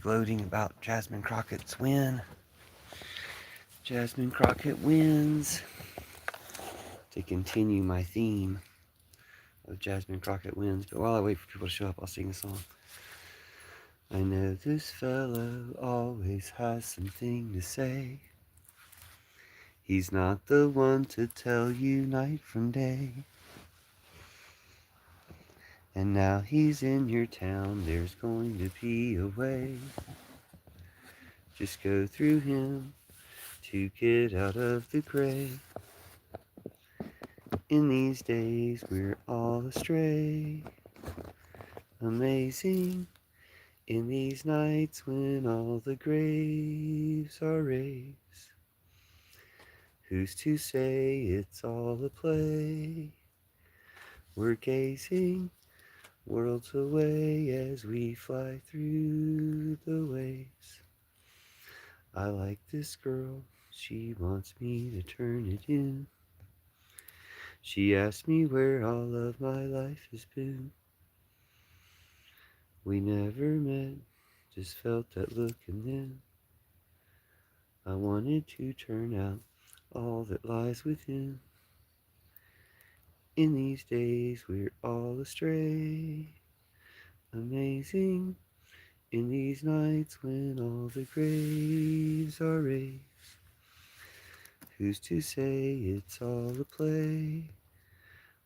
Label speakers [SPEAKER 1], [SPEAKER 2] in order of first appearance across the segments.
[SPEAKER 1] gloating about Jasmine Crockett's win. Jasmine Crockett wins. To continue my theme of Jasmine Crockett wins. But while I wait for people to show up, I'll sing a song. I know this fellow always has something to say. He's not the one to tell you night from day. And now he's in your town, there's going to be a way. Just go through him to get out of the gray. In these days we're all astray. Amazing in these nights when all the graves are raised. Who's to say it's all a play? We're gazing worlds away as we fly through the waves. I like this girl, she wants me to turn it in. She asked me where all of my life has been. We never met, just felt that look, and then I wanted to turn out all that lies within. In these days we're all astray. Amazing in these nights when all the graves are raised. Who's to say it's all a play?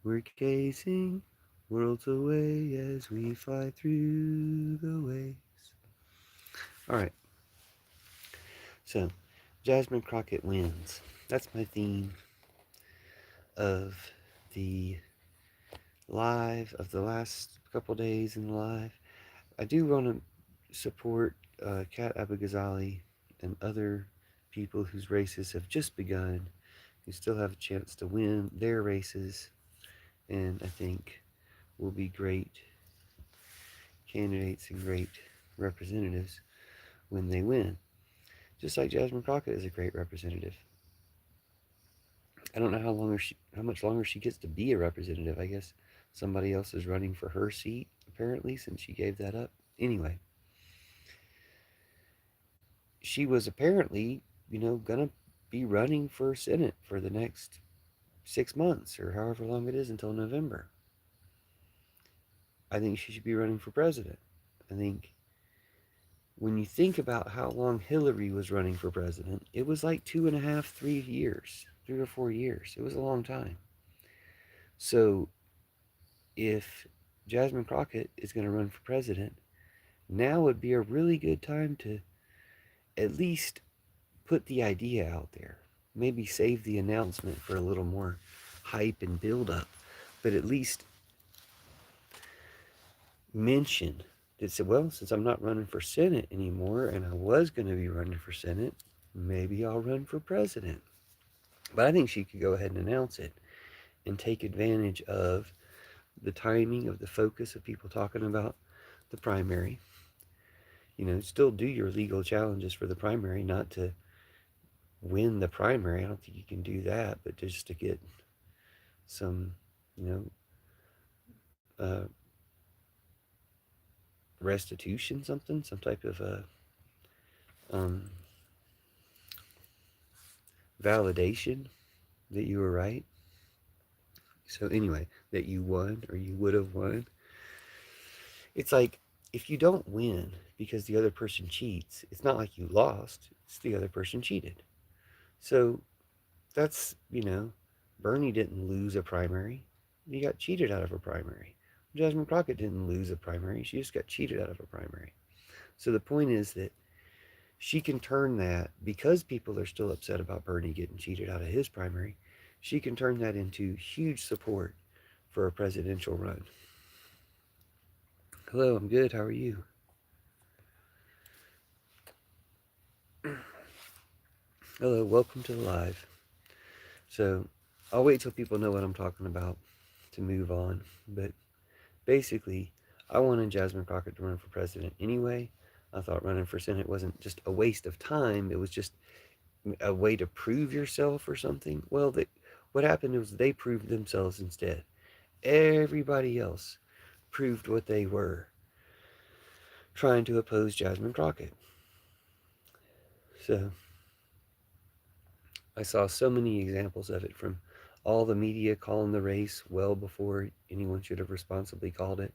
[SPEAKER 1] We're gazing worlds away as we fly through the waves. Alright, so Jasmine Crockett wins. That's my theme of the live, of the last couple days in the live. I do want to support Kat Abighazali and other people whose races have just begun, who still have a chance to win their races, and I think will be great candidates and great representatives when they win. Just like Jasmine Crockett is a great representative. I don't know how much longer she gets to be a representative. I guess somebody else is running for her seat, apparently, since she gave that up. Anyway, she was apparently, gonna be running for Senate for the next 6 months or however long it is until November. I think she should be running for president. I think when you think about how long Hillary was running for president, it was like 2.5, 3 years, 3 or 4 years. It was a long time. So if Jasmine Crockett is going to run for president, now would be a really good time to at least put the idea out there. Maybe save the announcement for a little more hype and build up, but at least mention that said, well, since I'm not running for Senate anymore and I was going to be running for Senate, maybe I'll run for president. But I think she could go ahead and announce it and take advantage of the timing, of the focus of people talking about the primary. Still do your legal challenges for the primary, not to win the primary. I don't think you can do that, but just to get some, restitution, some type of validation that you were right. So anyway, that you won or you would have won. It's like, if you don't win because the other person cheats, it's not like you lost, it's the other person cheated. So that's, Bernie didn't lose a primary. He got cheated out of a primary. Jasmine Crockett didn't lose a primary. She just got cheated out of a primary. So the point is that she can turn that, because people are still upset about Bernie getting cheated out of his primary, she can turn that into huge support for a presidential run. Hello, I'm good. How are you? Hello, welcome to the live. So I'll wait till people know what I'm talking about to move on. But basically, I wanted Jasmine Crockett to run for president anyway. I thought running for Senate wasn't just a waste of time. It was just a way to prove yourself or something. Well, what happened was they proved themselves instead. Everybody else proved what they were trying to oppose Jasmine Crockett. So I saw so many examples of it, from all the media calling the race well before anyone should have responsibly called it,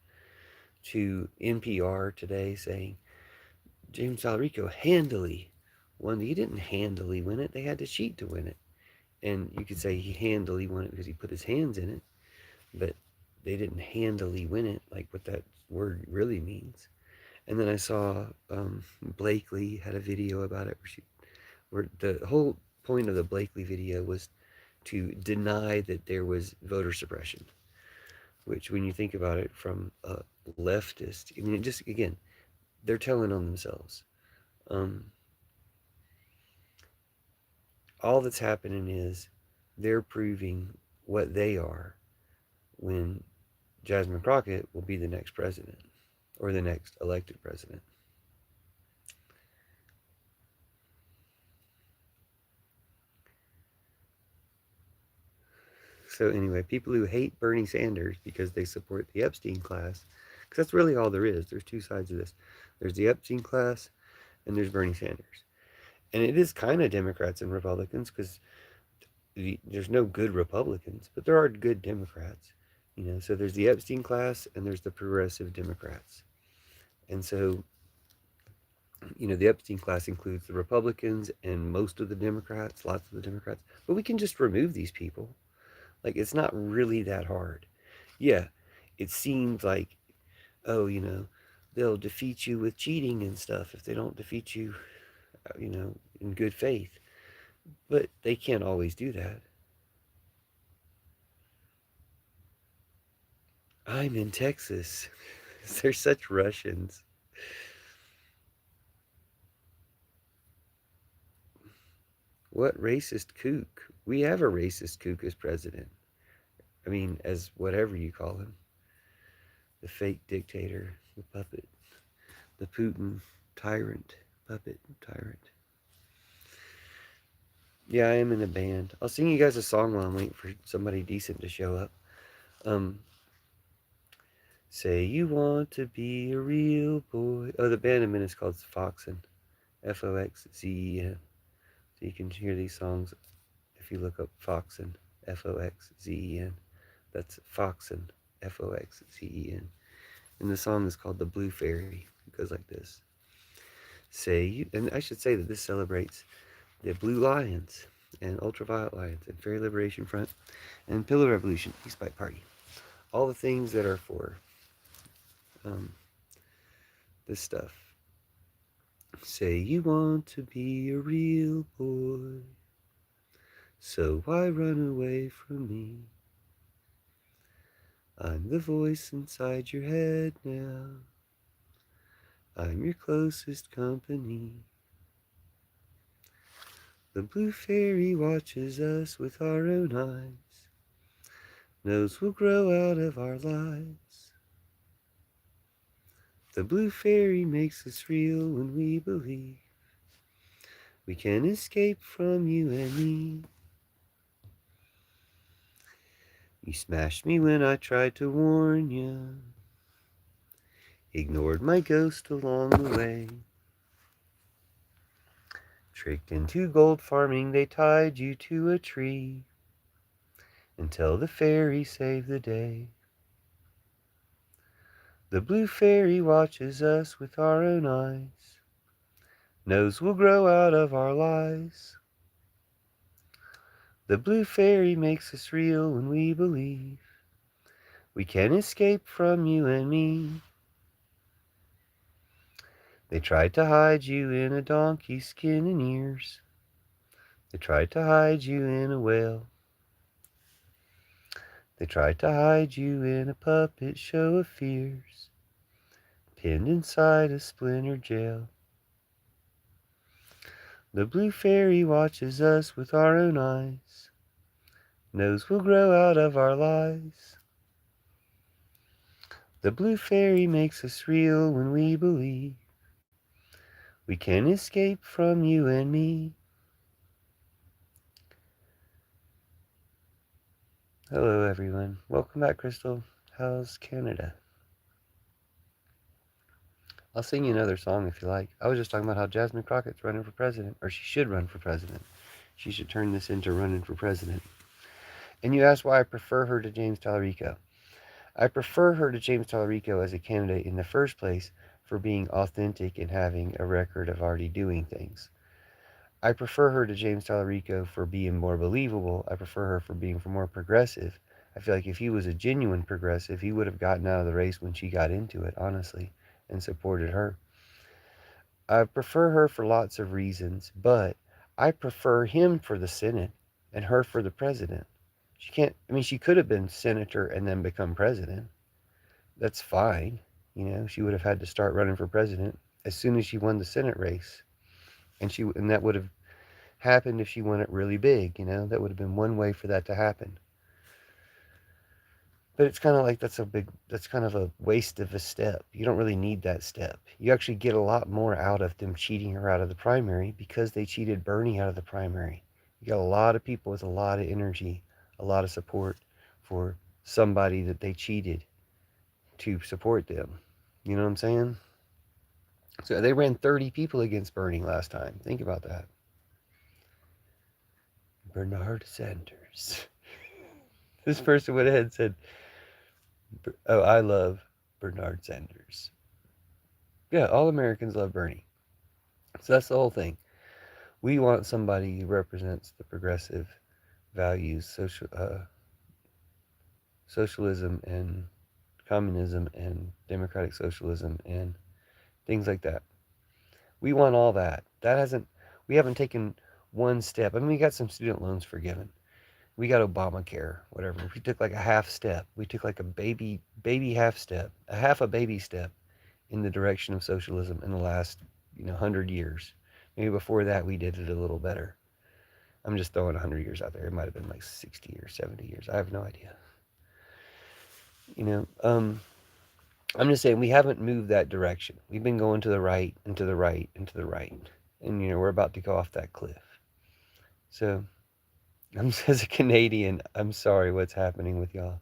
[SPEAKER 1] to NPR today saying James Salrico handily won. He didn't handily win it. They had to cheat to win it. And you could say he handily won it because he put his hands in it, but they didn't handily win it, like what that word really means. And then I saw Blakely had a video about it where the whole point of the Blakely video was to deny that there was voter suppression, which, when you think about it from a leftist, I mean, it just, again, they're telling on themselves. Um, all that's happening is they're proving what they are when Jasmine Crockett will be the next president or the next elected president. So anyway, people who hate Bernie Sanders because they support the Epstein class, because that's really all there is. There's two sides of this. There's the Epstein class and there's Bernie Sanders. And it is kind of Democrats and Republicans, because there's no good Republicans, but there are good Democrats. So there's the Epstein class and there's the progressive Democrats. And so, the Epstein class includes the Republicans and most of the Democrats, lots of the Democrats. But we can just remove these people. Like, it's not really that hard. Yeah, it seems like, oh, they'll defeat you with cheating and stuff if they don't defeat you, in good faith. But they can't always do that. I'm in Texas. They're such Russians. What racist kook? We have a racist kook as president. I mean, as whatever you call him. The fake dictator, the puppet, the Putin tyrant, puppet tyrant. Yeah, I am in a band. I'll sing you guys a song while I'm waiting for somebody decent to show up. Say you want to be a real boy. Oh, the band I'm in is called Foxen. Foxzen. So you can hear these songs if you look up Foxen. Foxzen. That's Foxen. Foxzen. And the song is called The Blue Fairy. It goes like this. Say you, and I should say that this celebrates the Blue Lions and Ultraviolet Lions and Fairy Liberation Front and Pillow Revolution, Peace Bike Party. All the things that are for this stuff. Say you want to be a real boy, so why run away from me? I'm the voice inside your head now. I'm your closest company. The blue fairy watches us with our own eyes, knows we'll grow out of our lives. The blue fairy makes us real when we believe we can escape from you and me. You smashed me when I tried to warn you, ignored my ghost along the way. Tricked into gold farming, they tied you to a tree until the fairy saved the day. The blue fairy watches us with our own eyes, knows we'll grow out of our lies. The blue fairy makes us real when we believe we can escape from you and me. They tried to hide you in a donkey's skin and ears. They tried to hide you in a whale. They tried to hide you in a puppet show of fears, pinned inside a splinter jail. The blue fairy watches us with our own eyes, knows we'll grow out of our lies. The blue fairy makes us real when we believe we can escape from you and me. Hello everyone, welcome back, Crystal. How's Canada? I'll sing you another song if you like. I was just talking about how Jasmine Crockett's running for president, or she should run for president. She should turn this into running for president. And you asked why I prefer her to James Tallarico. I prefer her to James Tallarico as a candidate in the first place for being authentic and having a record of already doing things. I prefer her to James Tallarico for being more believable. I prefer her for being more progressive. I feel like if he was a genuine progressive, he would have gotten out of the race when she got into it, honestly, and supported her. I prefer her for lots of reasons, but I prefer him for the Senate and her for the president. She can't, I mean, she could have been senator and then become president. That's fine. You know, she would have had to start running for president as soon as she won the Senate race. And that would have happened if she won it really big, you know, that would have been one way for that to happen. But it's kind of like that's kind of a waste of a step. You don't really need that step. You actually get a lot more out of them cheating her out of the primary because they cheated Bernie out of the primary. You got a lot of people with a lot of energy, a lot of support for somebody that they cheated to support them. You know what I'm saying? So they ran 30 people against Bernie last time. Think about that. Bernard Sanders. This person went ahead and said, "Oh, I love Bernard Sanders." Yeah, all Americans love Bernie. So that's the whole thing. We want somebody who represents the progressive values, socialism and communism and democratic socialism and things like that. We want all that. We haven't taken one step. I mean, we got some student loans forgiven. We got Obamacare, whatever. We took like a half step. We took like a baby half step, a half a baby step in the direction of socialism in the last, 100 years. Maybe before that we did it a little better. I'm just throwing 100 years out there. It might have been like 60 or 70 years. I have no idea. You know, I'm just saying we haven't moved that direction. We've been going to the right and to the right and to the right. And, we're about to go off that cliff. So, as a Canadian, I'm sorry what's happening with y'all.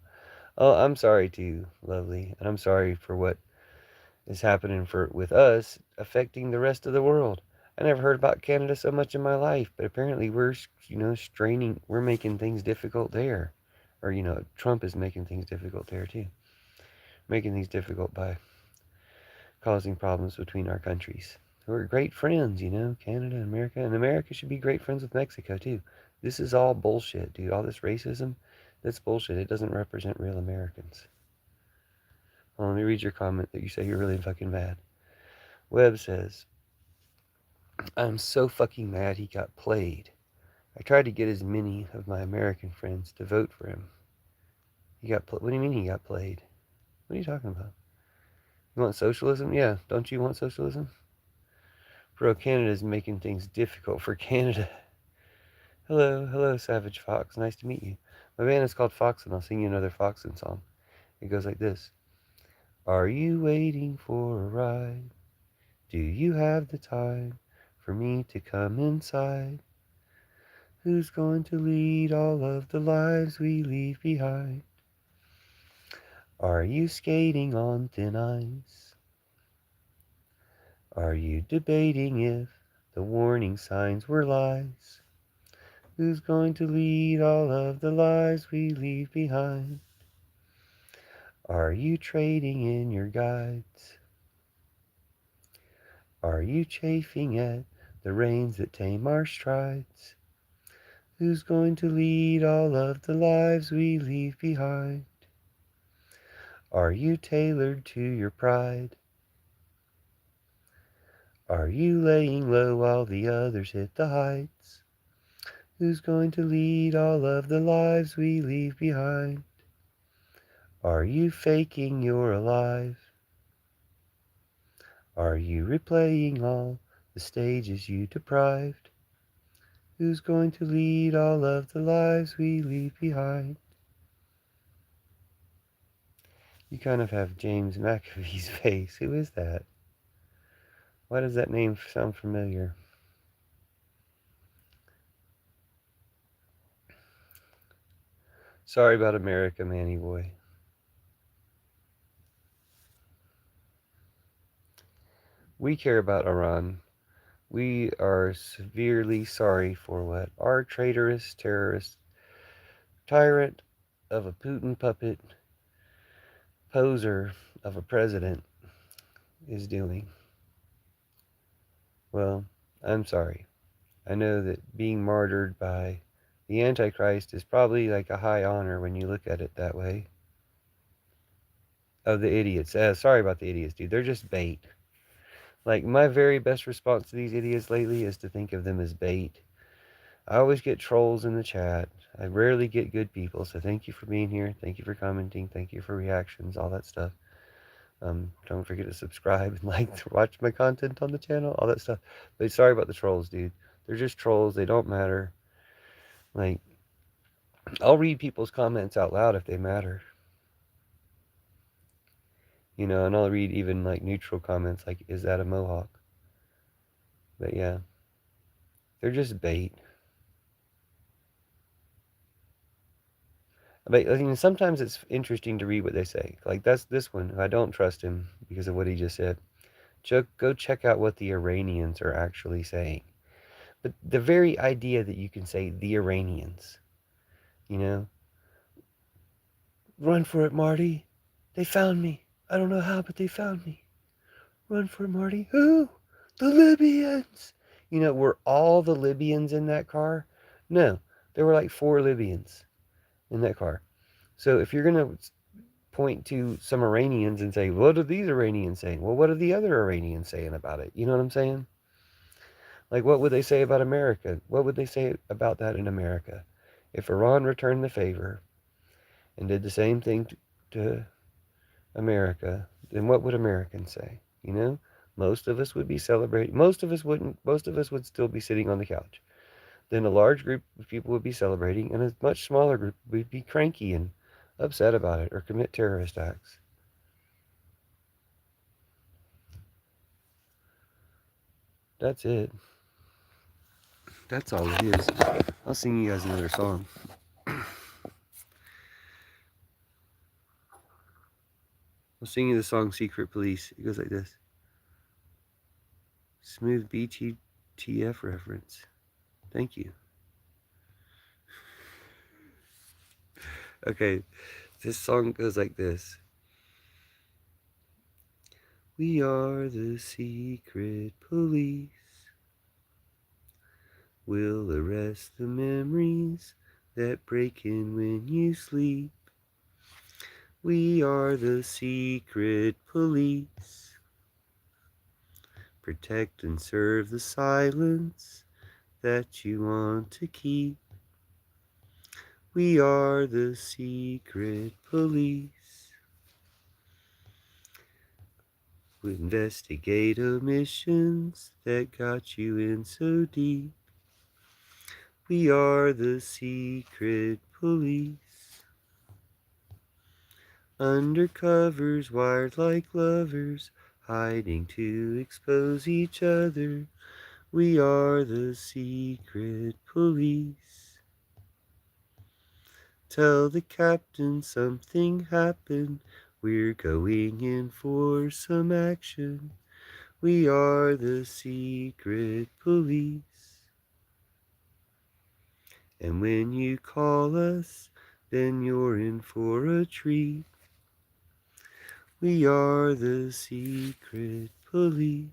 [SPEAKER 1] Oh, I'm sorry too, lovely. And I'm sorry for what is happening with us affecting the rest of the world. I never heard about Canada so much in my life, but apparently we're, we're making things difficult there. Or, Trump is making things difficult there too. Making things difficult by causing problems between our countries. We're great friends, Canada and America. And America should be great friends with Mexico too. This is all bullshit, dude. All this racism, that's bullshit. It doesn't represent real Americans. Well, let me read your comment that you say you're really fucking mad. Webb says, I'm so fucking mad he got played. I tried to get as many of my American friends to vote for him. What do you mean he got played? What are you talking about? You want socialism? Yeah, don't you want socialism? Bro, Canada's making things difficult for Canada. Hello, Savage Fox. Nice to meet you. My band is called Foxin'. I'll sing you another Foxin' song. It goes like this. Are you waiting for a ride? Do you have the time for me to come inside? Who's going to lead all of the lives we leave behind? Are you skating on thin ice? Are you debating if the warning signs were lies? Who's going to lead all of the lives we leave behind? Are you trading in your guides? Are you chafing at the reins that tame our strides? Who's going to lead all of the lives we leave behind? Are you tailored to your pride? Are you laying low while the others hit the heights? Who's going to lead all of the lives we leave behind? Are you faking you're alive? Are you replaying all the stages you deprived? Who's going to lead all of the lives we leave behind? You kind of have James McAfee's face. Who is that? Why does that name sound familiar? Sorry about America, Manny boy. We care about Iran. We are severely sorry for what our traitorous terrorist tyrant of a Putin puppet poser of a president is doing. Well, I'm sorry. I know that being martyred by the Antichrist is probably like a high honor when you look at it that way. Of the idiots. Sorry about the idiots, dude. They're just bait. Like, my very best response to these idiots lately is to think of them as bait. I always get trolls in the chat. I rarely get good people, so thank you for being here. Thank you for commenting. Thank you for reactions, all that stuff. Don't forget to subscribe and like to watch my content on the channel, all that stuff. But sorry about the trolls, dude. They're just trolls. They don't matter. Like, I'll read people's comments out loud if they matter. You know, and I'll read even like neutral comments like, is that a mohawk? But yeah, they're just bait. But I mean, sometimes it's interesting to read what they say. Like that's this one. I don't trust him because of what he just said. Go check out what the Iranians are actually saying. But the very idea that you can say the Iranians, you know, run for it, Marty. They found me. I don't know how, but they found me. Run for it, Marty. Who? The Libyans. You know, were all the Libyans in that car? No, there were like 4 Libyans in that car. So if you're going to point to some Iranians and say, what are these Iranians saying? Well, what are the other Iranians saying about it? You know what I'm saying? Like, what would they say about America? What would they say about that in America? If Iran returned the favor and did the same thing to America, then what would Americans say? You know? Most of us would be celebrating. Most of us wouldn't. Most of us would still be sitting on the couch. Then a large group of people would be celebrating, and a much smaller group would be cranky and upset about it or commit terrorist acts. That's it. That's all it is. I'll sing you guys another song. I'll sing you the song Secret Police. It goes like this. Smooth BTTF reference. Thank you. Okay, this song goes like this. We are the secret police. We'll arrest the memories that break in when you sleep. We are the secret police. Protect and serve the silence that you want to keep. We are the secret police. We investigate omissions that got you in so deep. We are the secret police. Undercovers wired like lovers, hiding to expose each other. We are the secret police. Tell the captain something happened. We're going in for some action. We are the secret police. And when you call us, then you're in for a treat. We are the secret police.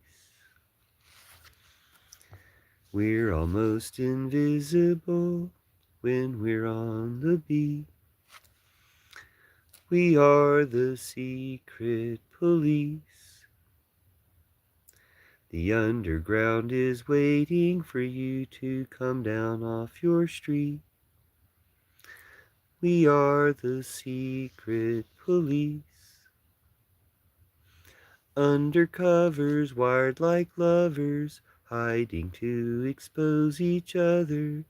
[SPEAKER 1] We're almost invisible when we're on the beat. We are the secret police. The underground is waiting for you to come down off your street. We are the secret police. Undercovers wired like lovers, hiding to expose each other.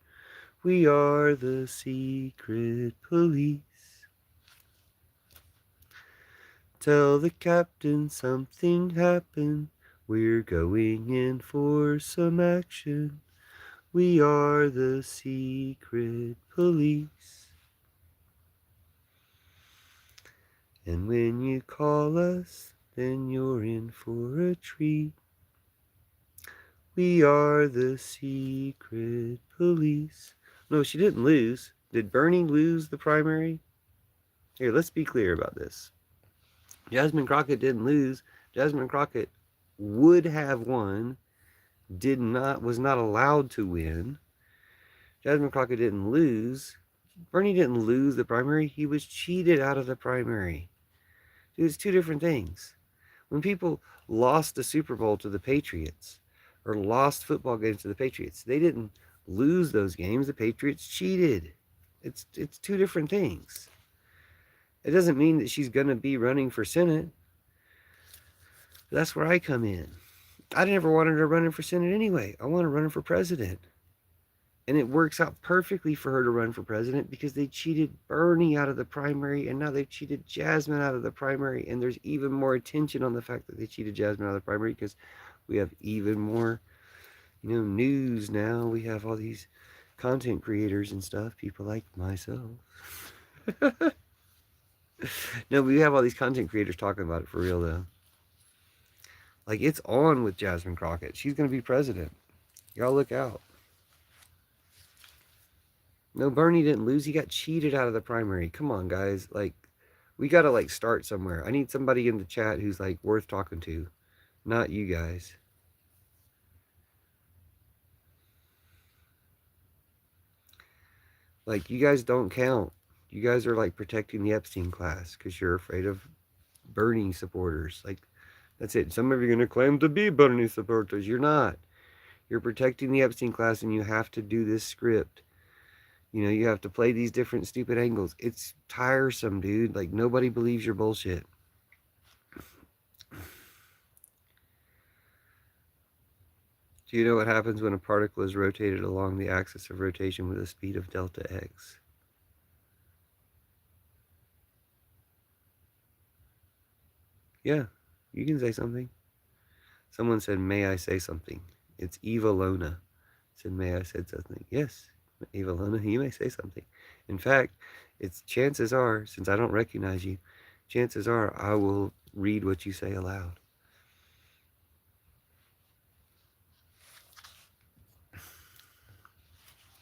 [SPEAKER 1] We are the secret police. Tell the captain something happened. We're going in for some action. We are the secret police. And when you call us, then you're in for a treat. We are the secret police. No, she didn't lose. Did Bernie lose the primary? Here, let's be clear about this. Jasmine Crockett didn't lose. Jasmine Crockett would have won, was not allowed to win. Jasmine Crockett didn't lose. Bernie didn't lose the primary. He was cheated out of the primary. It's two different things. When people lost the Super Bowl to the Patriots or lost football games to the Patriots, they didn't lose those games. The Patriots cheated. It's two different things. It doesn't mean that she's going to be running for Senate. That's where I come in. I never wanted her running for Senate anyway. I want her running for president. And it works out perfectly for her to run for president because they cheated Bernie out of the primary and now they've cheated Jasmine out of the primary. And there's even more attention on the fact that they cheated Jasmine out of the primary because we have even more, news now. We have all these content creators and stuff, people like myself. No, we have all these content creators talking about it for real though. Like, it's on with Jasmine Crockett. She's going to be president. Y'all look out. No, Bernie didn't lose. He got cheated out of the primary. Come on, guys. Like, we got to, start somewhere. I need somebody in the chat who's, worth talking to. Not you guys. You guys don't count. You guys are, protecting the Epstein class because you're afraid of Bernie supporters. That's it. Some of you are going to claim to be Bernie supporters. You're not. You're protecting the Epstein class, and you have to do this script. You have to play these different stupid angles. It's tiresome, dude. Nobody believes your bullshit. Do you know what happens when a particle is rotated along the axis of rotation with a speed of delta x? Yeah, you can say something. Someone said, may I say something? It's Eva Lona. Said, may I say something? Yes, Eva Lona, you may say something. In fact, chances are, since I don't recognize you, chances are I will read what you say aloud.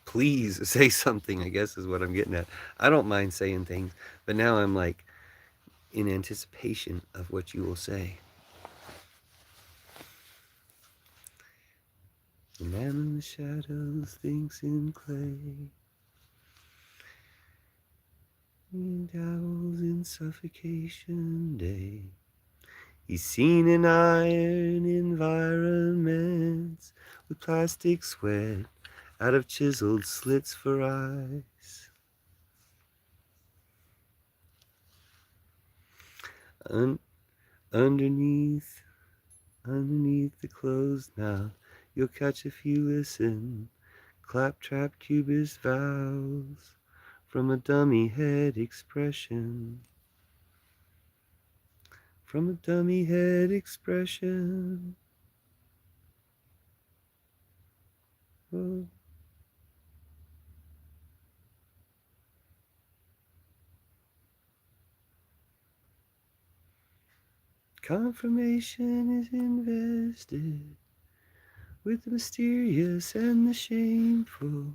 [SPEAKER 1] Please say something, I guess is what I'm getting at. I don't mind saying things, but now I'm in anticipation of what you will say. The man in the shadows thinks in clay. He dabbles in suffocation day. He's seen in iron environments with plastic sweat out of chiseled slits for eyes. Underneath the closed mouth, you'll catch a few listen, claptrap cubist vows from a dummy head expression. From a dummy head expression. Oh. Confirmation is invested with the mysterious and the shameful.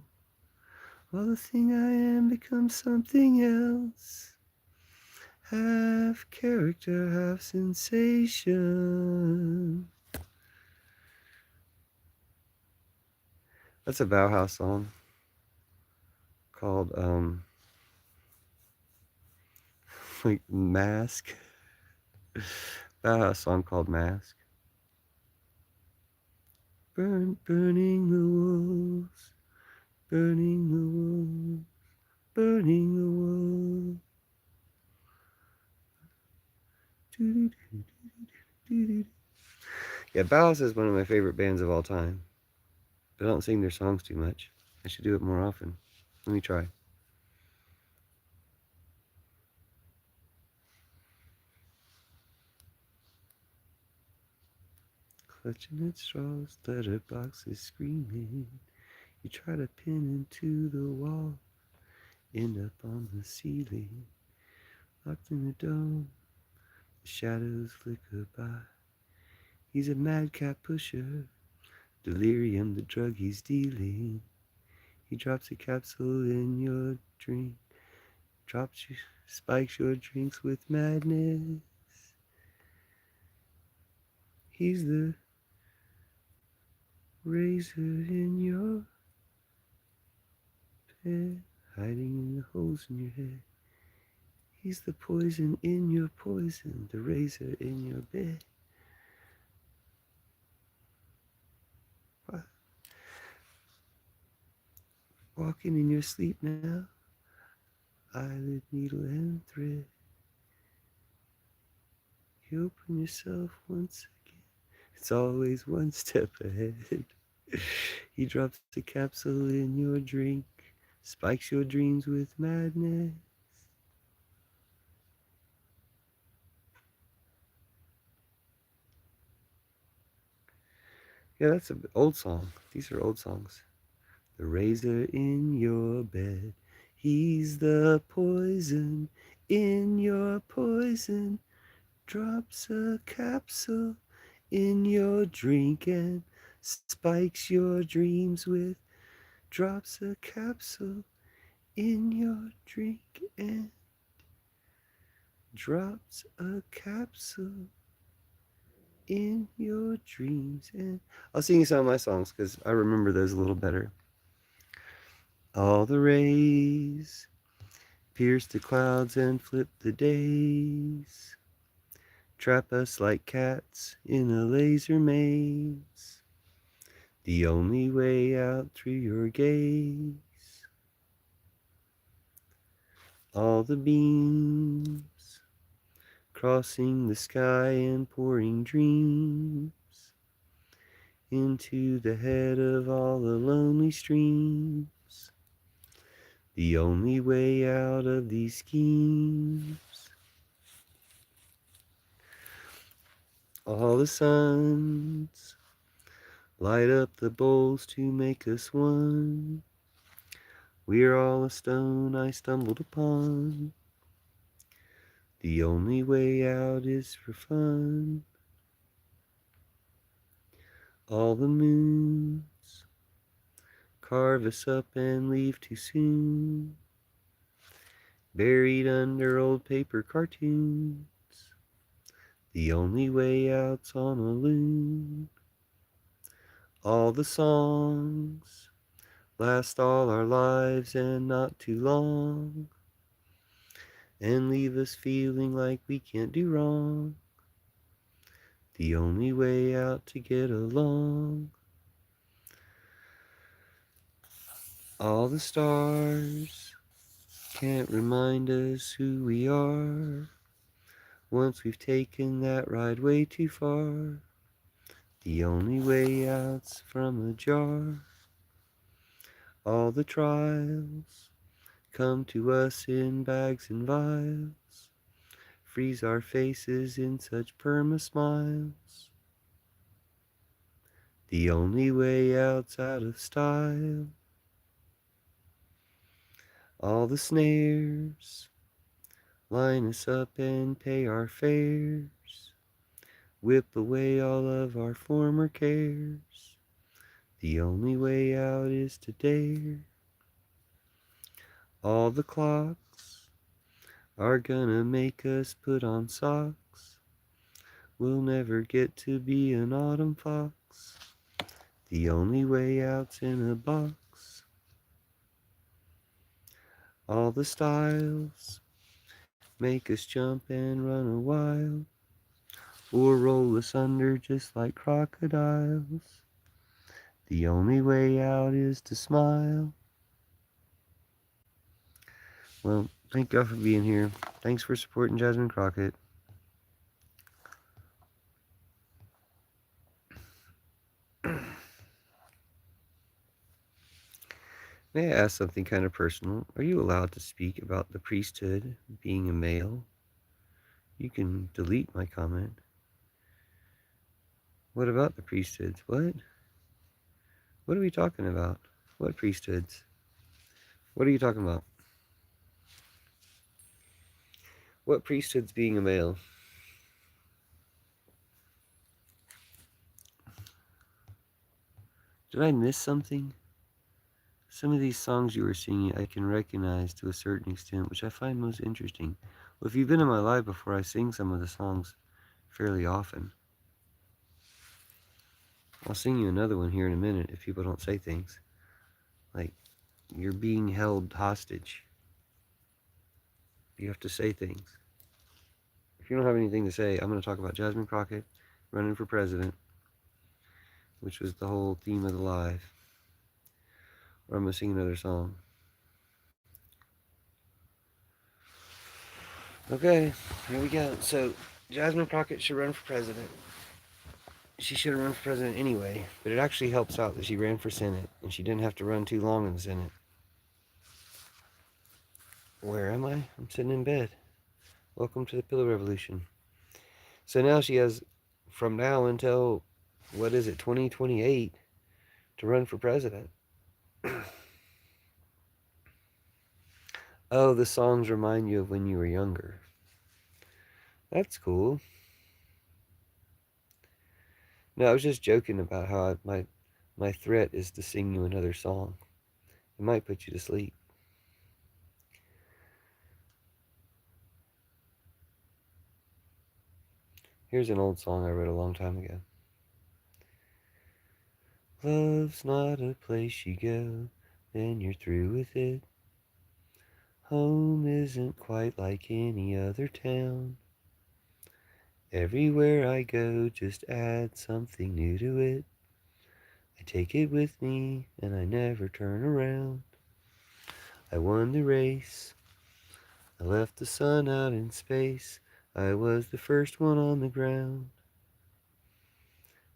[SPEAKER 1] While the thing I am becomes something else. Half character, half sensation. That's a Bauhaus song called Mask. Bauhaus song called Mask. Burning the wolves, burning the wolves, burning the wolves. Yeah, Bauhaus is one of my favorite bands of all time. I don't sing their songs too much. I should do it more often. Let me try. Clutching at straws, letterboxes screaming. You try to pin into the wall, end up on the ceiling. Locked in the dome, the shadows flicker by. He's a madcap pusher, delirium, the drug he's dealing. He drops a capsule in your drink, drops you, spikes your drinks with madness. He's the razor in your bed, hiding in the holes in your head. He's the poison in your poison, the razor in your bed. Walking in your sleep now, eyelid, needle, and thread. You open yourself once again. It's always one step ahead. He drops a capsule in your drink, spikes your dreams with madness. Yeah, that's an old song. These are old songs. The razor in your bed. He's the poison in your poison. Drops a capsule in your drink and spikes your dreams with. Drops a capsule in your drink and drops a capsule in your dreams. And I'll sing you some of my songs because I remember those a little better. All the rays pierce the clouds and flip the days. Trap us like cats in a laser maze. The only way out through your gaze. All the beams crossing the sky and pouring dreams into the head of all the lonely streams. The only way out of these schemes. All the suns light up the bowls to make us one. We're all a stone I stumbled upon. The only way out is for fun. All the moons carve us up and leave too soon, buried under old paper cartoons. The only way out's on a loon. All the songs last all our lives and not too long, and leave us feeling like we can't do wrong. The only way out to get along. All the stars can't remind us who we are once we've taken that ride way too far. The only way out's from a jar. All the trials come to us in bags and vials, freeze our faces in such perma-smiles. The only way out's out of style. All the snares line us up and pay our fares, whip away all of our former cares. The only way out is to dare. All the clocks are gonna make us put on socks. We'll never get to be an autumn fox. The only way out's in a box. All the styles make us jump and run a while, or roll us under just like crocodiles. The only way out is to smile. Well, thank y'all for being here. Thanks for supporting Jasmine Crockett. May I ask something kind of personal? Are you allowed to speak about the priesthood being a male? You can delete my comment. What about the priesthoods? What? What are we talking about? What priesthoods? What are you talking about? What priesthoods being a male? Did I miss something? Some of these songs you were singing I can recognize to a certain extent, which I find most interesting. Well, if you've been in my live before, I sing some of the songs fairly often. I'll sing you another one here in a minute if people don't say things. Like, you're being held hostage. You have to say things. If you don't have anything to say, I'm going to talk about Jasmine Crockett running for president, which was the whole theme of the live. Or I'm going to sing another song. Okay, here we go. So, Jasmine Crockett should run for president. She should have run for president anyway, but it actually helps out that she ran for Senate and she didn't have to run too long in the Senate. Where am I? I'm sitting in bed. Welcome to the Pillow Revolution. So now she has from now until, 2028 to run for president. Oh, the songs remind you of when you were younger. That's cool. No, I was just joking about how my threat is to sing you another song. It might put you to sleep. Here's an old song I wrote a long time ago. Love's not a place you go, then you're through with it. Home isn't quite like any other town. Everywhere I go, just add something new to it. I take it with me, and I never turn around. I won the race. I left the sun out in space. I was the first one on the ground.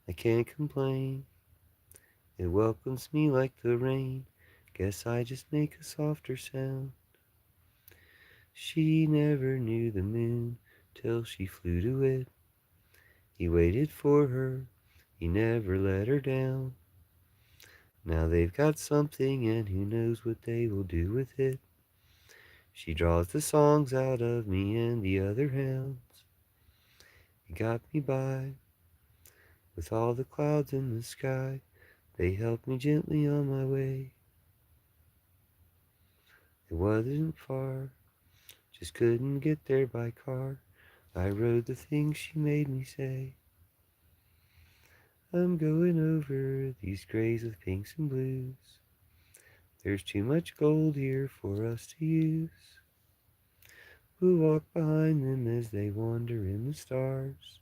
[SPEAKER 1] I can't complain. It welcomes me like the rain. Guess I just make a softer sound. She never knew the moon till she flew to it. He waited for her. He never let her down. Now they've got something, and who knows what they will do with it. She draws the songs out of me and the other hounds. He got me by with all the clouds in the sky. They helped me gently on my way. It wasn't far, just couldn't get there by car. I rode the things she made me say. I'm going over these grays with pinks and blues. There's too much gold here for us to use. We'll walk behind them as they wander in the stars,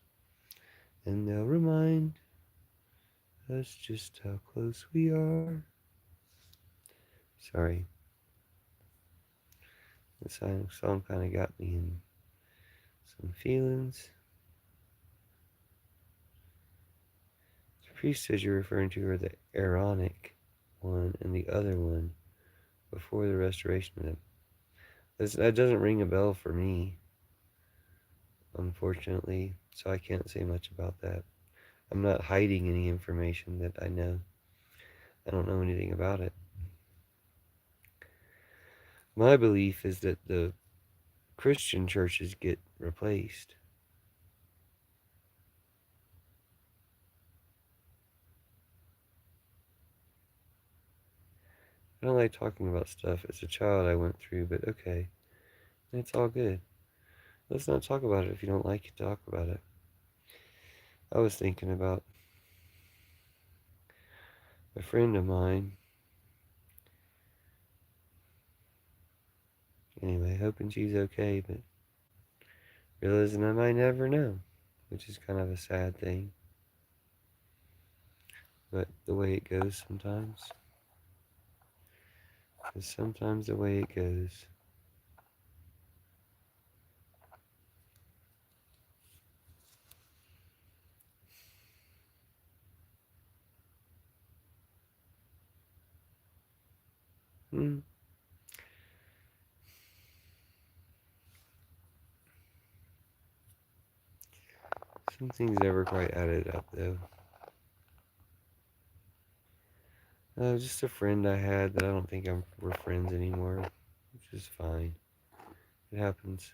[SPEAKER 1] and they'll remind us just how close we are. Sorry, the song kind of got me in some feelings. The priest says you're referring to her the Aaronic one and the other one before the restoration of them. That doesn't ring a bell for me, unfortunately, so I can't say much about that. I'm not hiding any information that I know. I don't know anything about it. My belief is that the Christian churches get replaced. I don't like talking about stuff as a child I went through, but okay. It's all good. Let's not talk about it if you don't like to talk about it. I was thinking about a friend of mine. Anyway, hoping she's okay, but realizing I might never know, which is kind of a sad thing. But the way it goes sometimes. Is sometimes the way it goes. Hmm. Some things never quite added up, though. Just a friend I had that I don't think we're friends anymore, which is fine. It happens.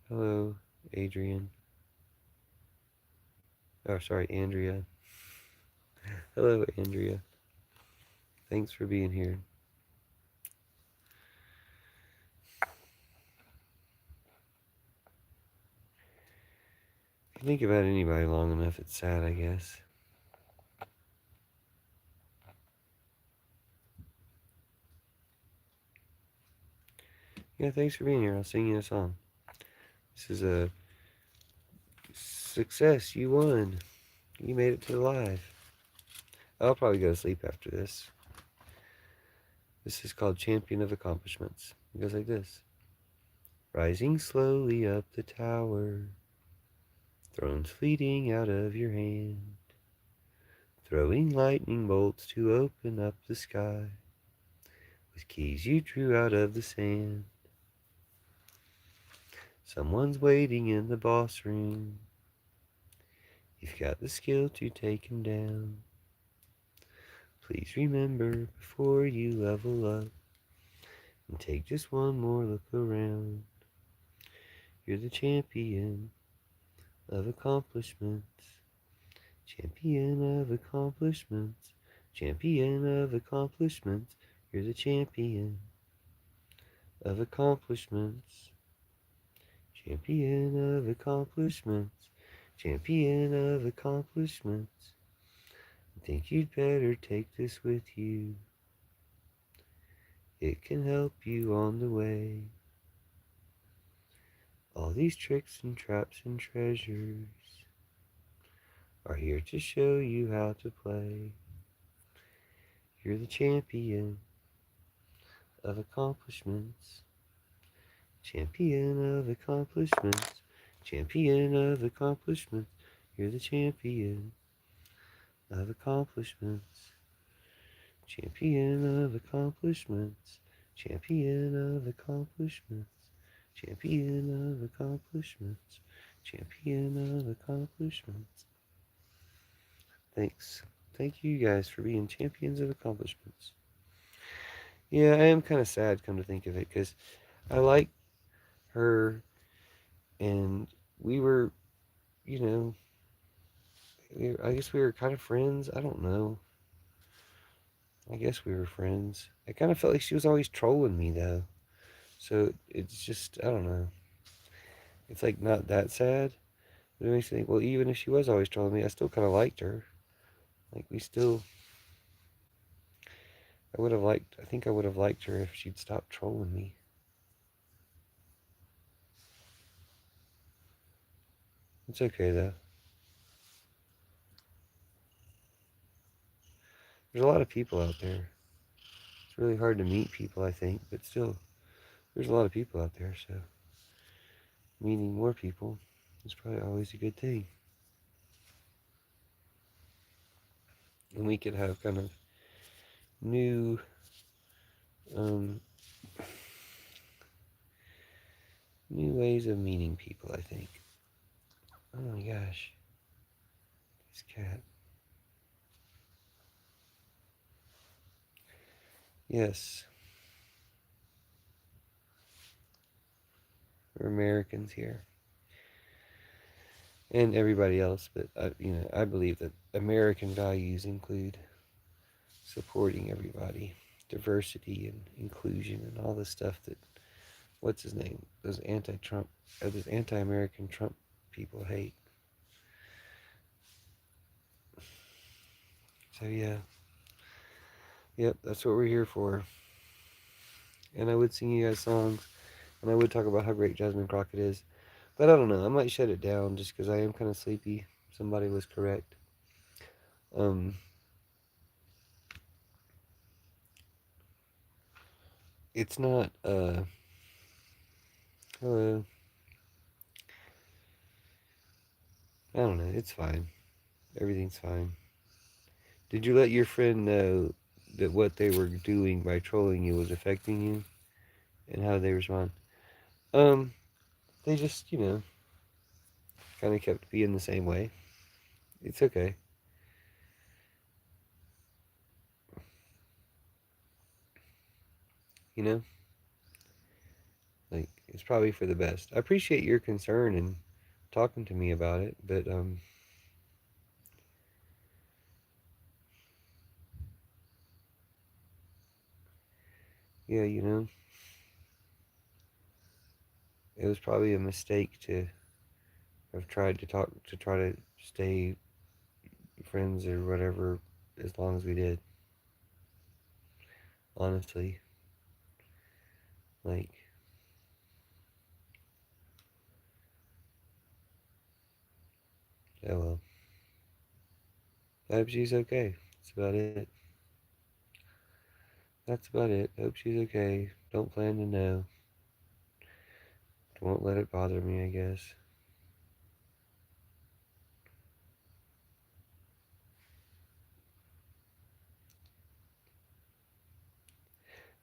[SPEAKER 1] Hello, Adrian. Oh, sorry, Andrea. Hello, Andrea. Thanks for being here. If you think about anybody long enough, it's sad, I guess. Yeah, thanks for being here. I'll sing you a song. This is a success. You won. You made it to the live. I'll probably go to sleep after this. This is called Champion of Accomplishments. It goes like this. Rising slowly up the tower, thrones fleeting out of your hand, throwing lightning bolts to open up the sky, with keys you drew out of the sand. Someone's waiting in the boss room. You've got the skill to take him down. Please remember before you level up and take just one more look around. You're the champion of accomplishments. Champion of accomplishments. Champion of accomplishments. You're the champion of accomplishments. Champion of accomplishments. Champion of accomplishments. I think you'd better take this with you. It can help you on the way. All these tricks and traps and treasures are here to show you how to play. You're the champion of accomplishments. Champion of accomplishments. Champion of accomplishments. You're the champion of accomplishments. Champion of accomplishments. Champion of accomplishments. Champion of accomplishments. Champion of accomplishments. Thanks. Thank you guys for being champions of accomplishments. Yeah, I am kind of sad, come to think of it, because I like her, and we were, you know, I guess we were kind of friends. I don't know. I guess we were friends. I kind of felt like she was always trolling me, though. So it's just, I don't know. It's like not that sad. But it makes me think, well, even if she was always trolling me, I still kind of liked her. Like, I think I would have liked her if she'd stopped trolling me. It's okay, though. There's a lot of people out there. It's really hard to meet people, I think, but still, there's a lot of people out there, so meeting more people is probably always a good thing. And we could have kind of new, new ways of meeting people, I think. Oh my gosh. This cat. Yes. We're Americans here. And everybody else, but I believe that American values include supporting everybody, diversity and inclusion and all this stuff that, what's his name, those anti-Trump, or those anti-American Trump people hate. So yeah, yep, that's what we're here for. And I would sing you guys songs, and I would talk about how great Jasmine Crockett is, but I don't know, I might shut it down just because I am kind of sleepy. Somebody was correct. It's not, hello. I don't know, it's fine. Everything's fine. Did you let your friend know that what they were doing by trolling you was affecting you and how they respond? Um, they just, kind of kept being the same way. It's okay. You know? Like, it's probably for the best. I appreciate your concern and talking to me about it, but, Yeah, it was probably a mistake to have tried to try to stay friends or whatever as long as we did. Honestly, like, oh well. I hope she's okay. That's about it. That's about it. Hope she's okay. Don't plan to know. Won't let it bother me, I guess.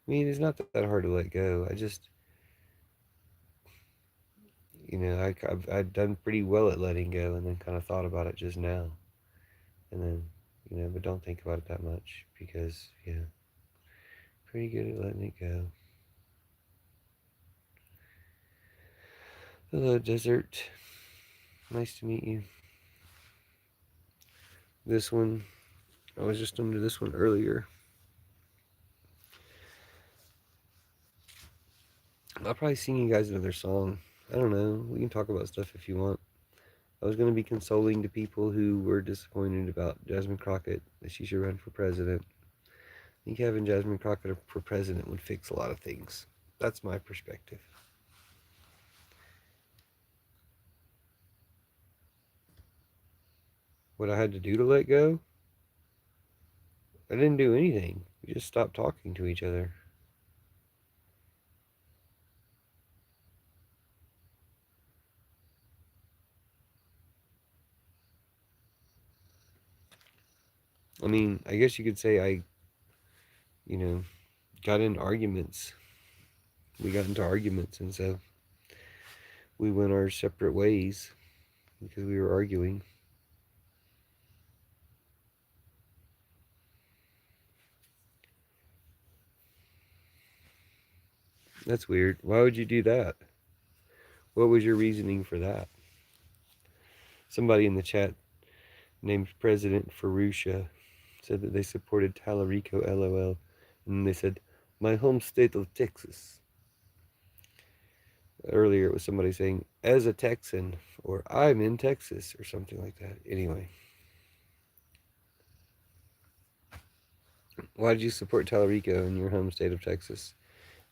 [SPEAKER 1] I mean, it's not that hard to let go. I just, I've done pretty well at letting go, and then kind of thought about it just now, and then, but don't think about it that much because, yeah, pretty good at letting it go. Hello, Desert. Nice to meet you. This one, I was just under this one earlier. I'll probably sing you guys another song. I don't know. We can talk about stuff if you want. I was going to be consoling to people who were disappointed about Jasmine Crockett that she should run for president. I think having Jasmine Crockett for president would fix a lot of things. That's my perspective. What I had to do to let go? I didn't do anything. We just stopped talking to each other. I mean, I guess you could say I, you know, got in arguments. We got into arguments, and so we went our separate ways because we were arguing. That's weird. Why would you do that? What was your reasoning for that? Somebody in the chat named President Farusha said that they supported Talarico LOL. And they said, my home state of Texas. Earlier it was somebody saying, as a Texan, or I'm in Texas, or something like that. Anyway. Why did you support Talarico in your home state of Texas?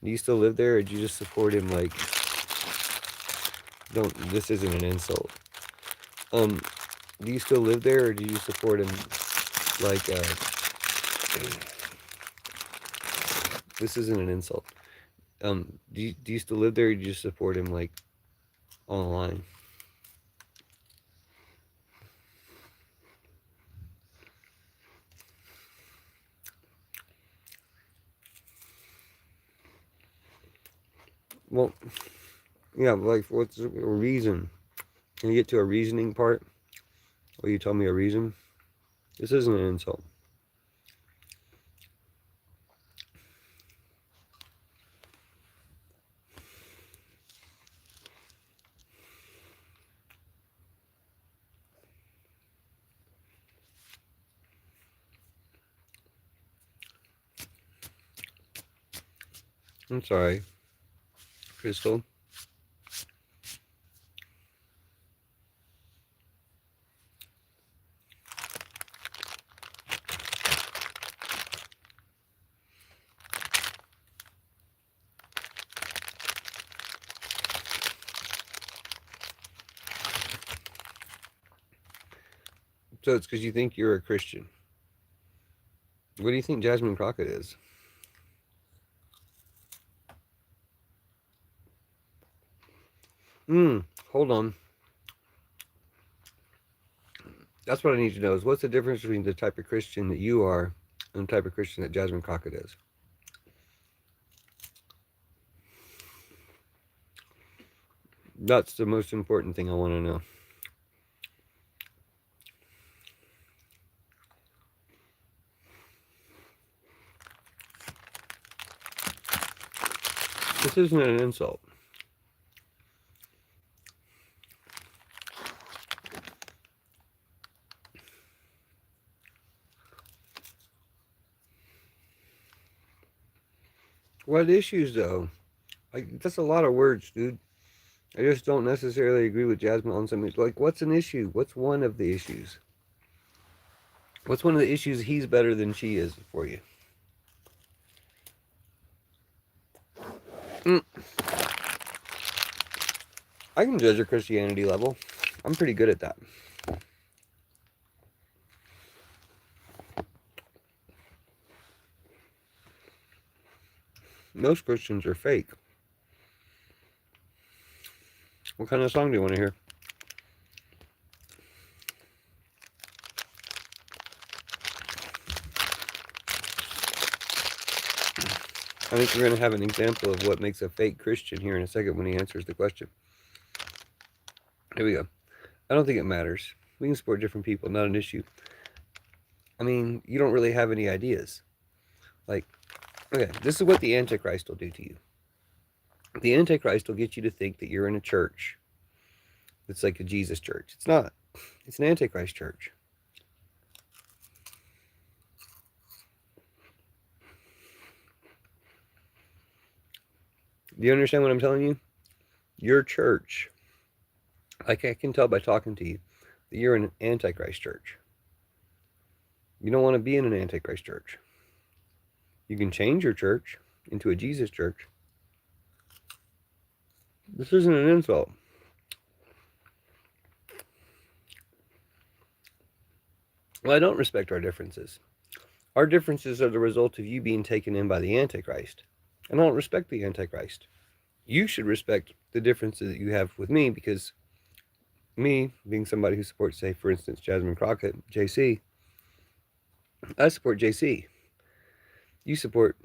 [SPEAKER 1] Do you still live there, or did you just support him like... Don't, this isn't an insult. Do you still live there, or do you support him like, this isn't an insult. Do you still live there, or do you just support him like online? Well, yeah, like, what's a reason? Can you get to a reasoning part? Will you tell me a reason? This isn't an insult. I'm sorry, Crystal. So it's because you think you're a Christian. What do you think Jasmine Crockett is? Hold on. That's what I need to know is what's the difference between the type of Christian that you are and the type of Christian that Jasmine Crockett is? That's the most important thing I want to know. This isn't an insult. What issues, though? Like, that's a lot of words, dude. I just don't necessarily agree with Jasmine on something. Like, what's an issue? What's one of the issues? What's one of the issues he's better than she is for you? Mm, I can judge her Christianity level. I'm pretty good at that. Most Christians are fake. What kind of song do you want to hear? I think we're going to have an example of what makes a fake Christian here in a second when he answers the question. Here we go. I don't think it matters. We can support different people, not an issue. I mean, you don't really have any ideas. Like, okay, this is what the Antichrist will do to you. The Antichrist will get you to think that you're in a church that's like a Jesus church. It's not. It's an Antichrist church. Do you understand what I'm telling you? Your church, like I can tell by talking to you, that you're in an Antichrist church. You don't want to be in an Antichrist church. You can change your church into a Jesus church. This isn't an insult. Well, I don't respect our differences. Our differences are the result of you being taken in by the Antichrist. And I don't respect the Antichrist. You should respect the differences that you have with me because me, being somebody who supports, say, for instance, Jasmine Crockett, JC, I support JC. You support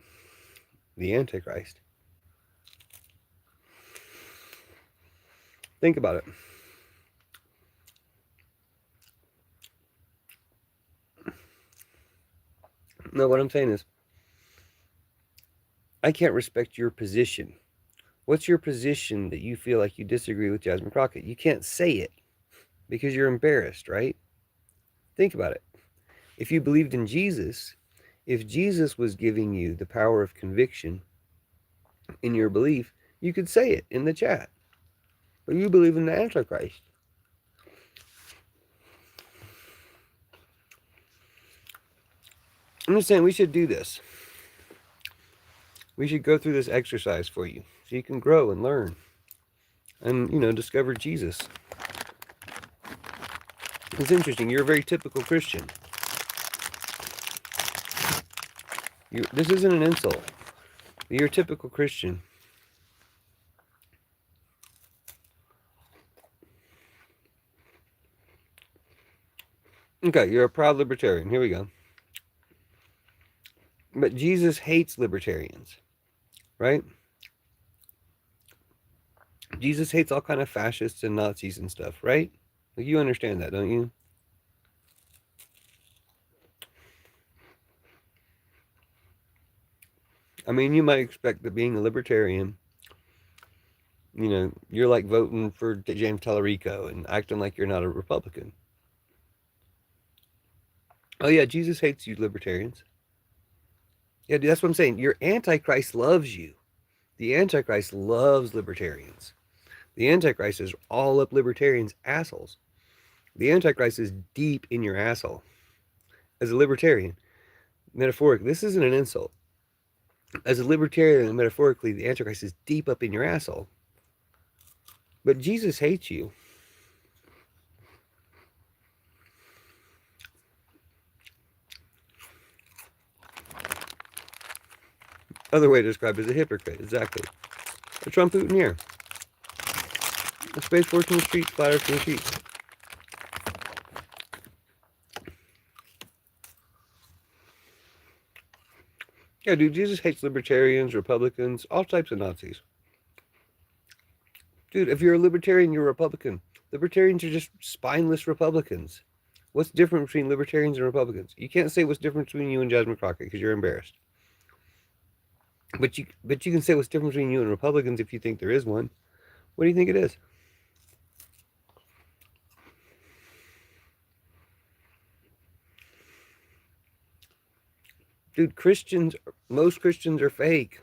[SPEAKER 1] the Antichrist. Think about it. No, what I'm saying is, I can't respect your position. What's your position that you feel like you disagree with Jasmine Crockett? You can't say it because you're embarrassed, right? Think about it. If you believed in Jesus, if Jesus was giving you the power of conviction in your belief, you could say it in the chat. But you believe in the Antichrist. I'm just saying we should do this. We should go through this exercise for you so you can grow and learn and, discover Jesus. It's interesting. You're a very typical Christian. This isn't an insult. You're a typical Christian. Okay, you're a proud libertarian. Here we go. But Jesus hates libertarians, right? Jesus hates all kind of fascists and Nazis and stuff, right? Like, you understand that, don't you? I mean, you might expect that being a libertarian, you're like voting for James Tallarico and acting like you're not a Republican. Oh yeah, Jesus hates you libertarians. Yeah, that's what I'm saying. Your Antichrist loves you. The Antichrist loves libertarians. The Antichrist is all up libertarians' assholes. The Antichrist is deep in your asshole. As a libertarian, metaphorically, this isn't an insult. As a libertarian, metaphorically, the Antichrist is deep up in your asshole. But Jesus hates you. Other way to describe it is a hypocrite, exactly. A Trump Putin A Space Force in the streets, splatters from the sheets. Yeah, dude, Jesus hates libertarians, Republicans, all types of Nazis. Dude, if you're a libertarian, you're a Republican. Libertarians are just spineless Republicans. What's different between libertarians and Republicans? You can't say what's different between you and Jasmine Crockett because you're embarrassed. But you can say what's different between you and Republicans if you think there is one. What do you think it is? Dude, most Christians are fake.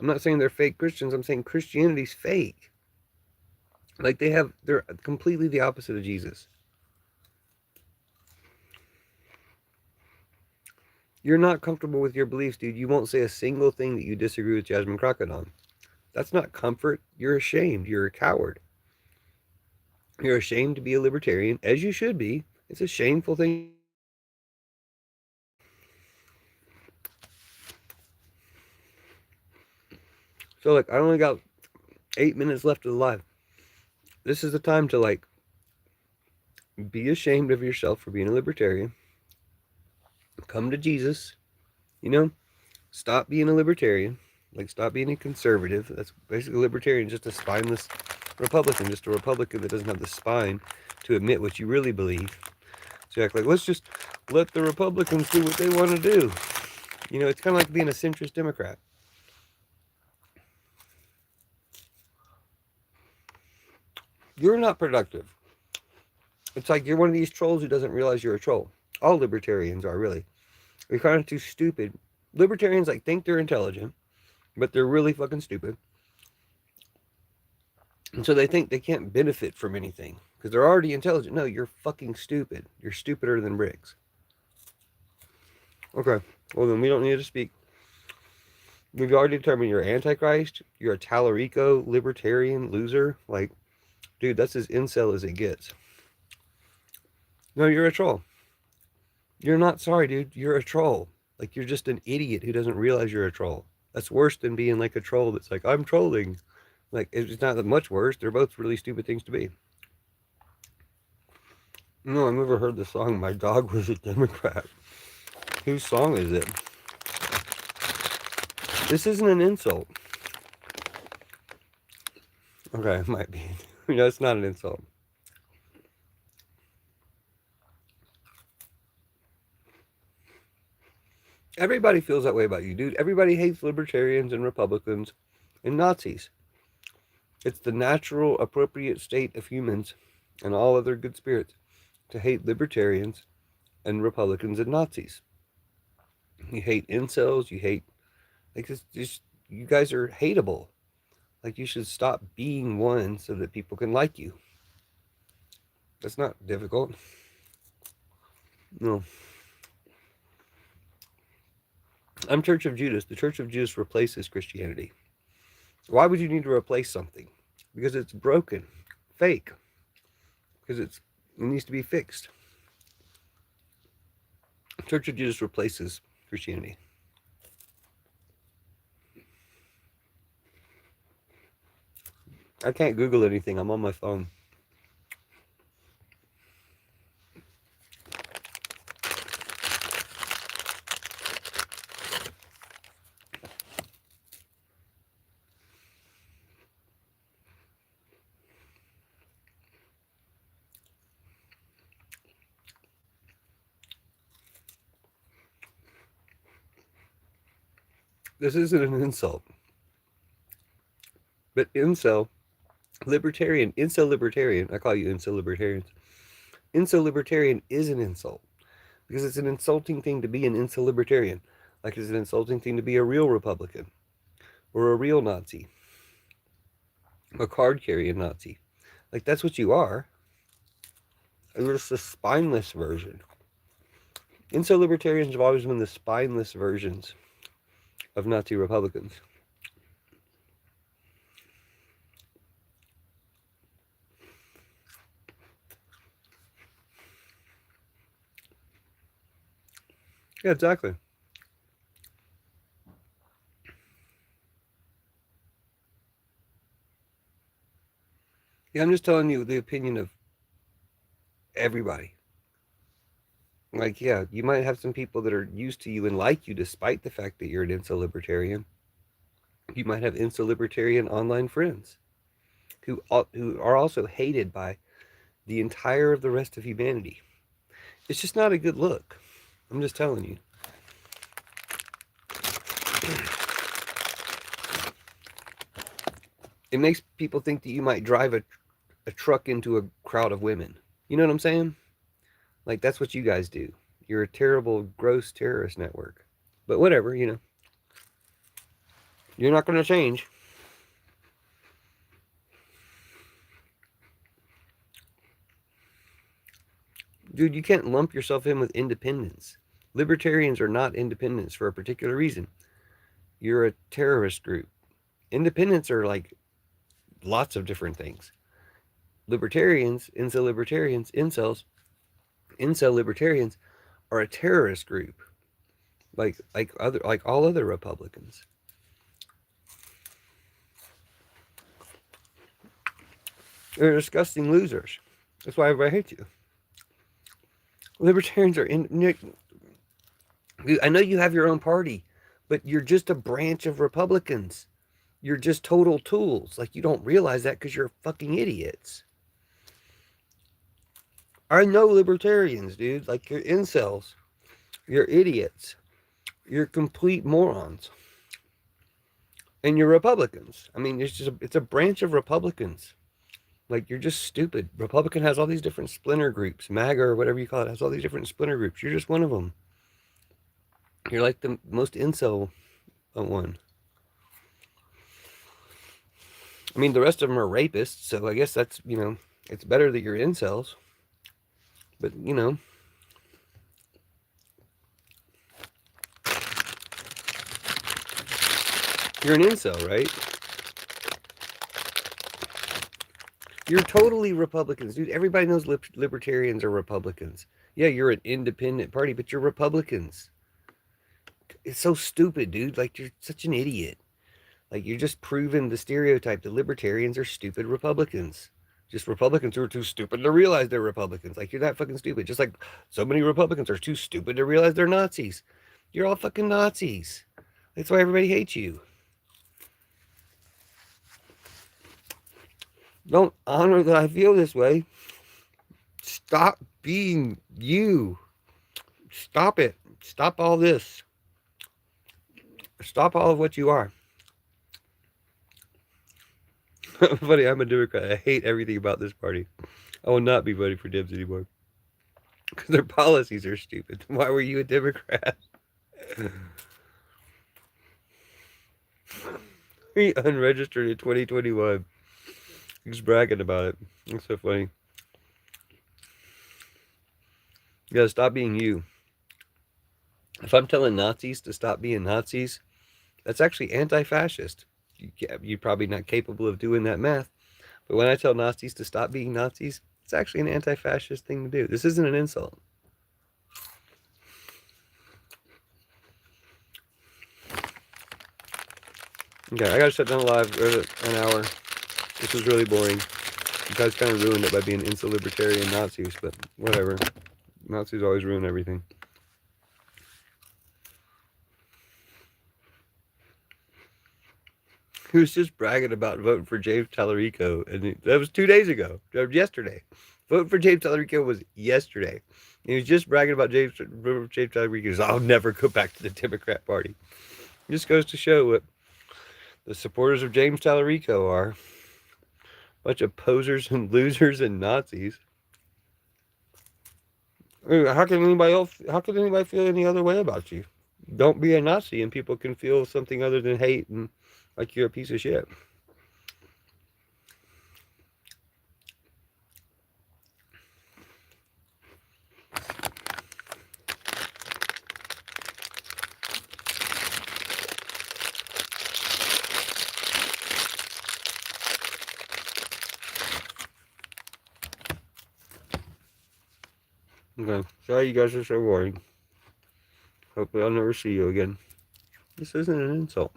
[SPEAKER 1] I'm not saying they're fake Christians. I'm saying Christianity's fake. Like they're completely the opposite of Jesus. You're not comfortable with your beliefs, dude. You won't say a single thing that you disagree with Jasmine Crockett on. That's not comfort. You're ashamed. You're a coward. You're ashamed to be a libertarian, as you should be. It's a shameful thing. So, like, I only got 8 minutes left of the live. This is the time to, like, be ashamed of yourself for being a libertarian. Come to Jesus. You know, stop being a libertarian. Like, stop being a conservative. That's basically libertarian, just a spineless Republican, just a Republican that doesn't have the spine to admit what you really believe. So you act like, let's just let the Republicans do what they want to do. You know, it's kind of like being a centrist Democrat. You're not productive. It's like you're one of these trolls who doesn't realize you're a troll. All libertarians are, really. You're kind of too stupid. Libertarians, like, think they're intelligent, but they're really fucking stupid. And so they think they can't benefit from anything because they're already intelligent. No, you're fucking stupid. You're stupider than bricks. Okay, well then we don't need to speak. We've already determined you're Antichrist. You're a Talarico libertarian loser. Like, dude, that's as incel as it gets. No, you're a troll. You're not sorry, dude. You're a troll. Like, you're just an idiot who doesn't realize you're a troll. That's worse than being like a troll that's like, I'm trolling. Like, it's not that much worse. They're both really stupid things to be. No, I've never heard the song My Dog Was a Democrat. Whose song is it? This isn't an insult. Okay, it might be. No, it's not an insult. Everybody feels that way about you, dude. Everybody hates libertarians and Republicans and Nazis. It's the natural, appropriate state of humans and all other good spirits to hate libertarians and Republicans and Nazis. You hate incels. You hate, like, this. Just, you guys are hateable. Like, you should stop being one so that people can like you. That's not difficult. No. I'm Church of Judas. The Church of Judas replaces Christianity. Why would you need to replace something? Because it's broken, fake. Because it needs to be fixed. Church of Judas replaces Christianity. I can't Google anything. I'm on my phone. This isn't an insult. But incel, libertarian, incel libertarian, I call you incel libertarians. Incel libertarian is an insult. Because it's an insulting thing to be an incel libertarian. Like it's an insulting thing to be a real Republican. Or a real Nazi. A card carrying Nazi. Like, that's what you are. You're just the spineless version. Incel libertarians have always been the spineless versions of Nazi Republicans. Yeah, exactly. Yeah, I'm just telling you the opinion of everybody. Like, yeah, you might have some people that are used to you and like you despite the fact that you're an incel libertarian. You might have incel libertarian online friends who are also hated by the entire of the rest of humanity. It's just not a good look. I'm just telling you. It makes people think that you might drive a truck into a crowd of women. You know what I'm saying? Like, that's what you guys do. You're a terrible, gross terrorist network. But whatever, you know. You're not going to change. Dude, you can't lump yourself in with independents. Libertarians are not independents for a particular reason. You're a terrorist group. Independents are like lots of different things. Libertarians, incel libertarians are a terrorist group, like all other Republicans. They're disgusting losers. That's why everybody hates you. Libertarians are in. I know you have your own party, but you're just a branch of Republicans. You're just total tools. Like, you don't realize that because you're fucking idiots. I know libertarians, dude. Like, you're incels. You're idiots. You're complete morons. And you're Republicans. I mean, it's a branch of Republicans. Like, you're just stupid. Republican has all these different splinter groups. MAGA or whatever you call it has all these different splinter groups. You're just one of them. You're like the most incel one. I mean, the rest of them are rapists, so I guess that's, it's better that you're incels. But, you're an incel, right? You're totally Republicans, dude. Everybody knows libertarians are Republicans. Yeah, you're an independent party, but you're Republicans. It's so stupid, dude. Like, you're such an idiot. Like, you're just proving the stereotype that libertarians are stupid Republicans. Just Republicans who are too stupid to realize they're Republicans. Like, you're that fucking stupid. Just like so many Republicans are too stupid to realize they're Nazis. You're all fucking Nazis. That's why everybody hates you. Don't honor that I feel this way. Stop being you. Stop it. Stop all this. Stop all of what you are. Funny, I'm a Democrat. I hate everything about this party. I will not be voting for Dems anymore. Because their policies are stupid. Why were you a Democrat? He unregistered in 2021. He's bragging about it. It's so funny. You gotta stop being you. If I'm telling Nazis to stop being Nazis, that's actually anti-fascist. You're probably not capable of doing that math. But when I tell Nazis to stop being Nazis, it's actually an anti-fascist thing to do. This isn't an insult. Okay, I gotta shut down live an hour. This was really boring. You guys kind of ruined it by being insta-libertarian Nazis, but whatever. Nazis always ruin everything. He was just bragging about voting for James Tallarico, and that was 2 days ago, yesterday. Voting for James Tallarico was yesterday. He was just bragging about James Tallarico. He goes, I'll never go back to the Democrat Party. It just goes to show what the supporters of James Tallarico are. A bunch of posers and losers and Nazis. How can anybody feel any other way about you? Don't be a Nazi and people can feel something other than hate and like you're a piece of shit. Okay, sorry you guys are so boring. Hopefully I'll never see you again. This isn't an insult.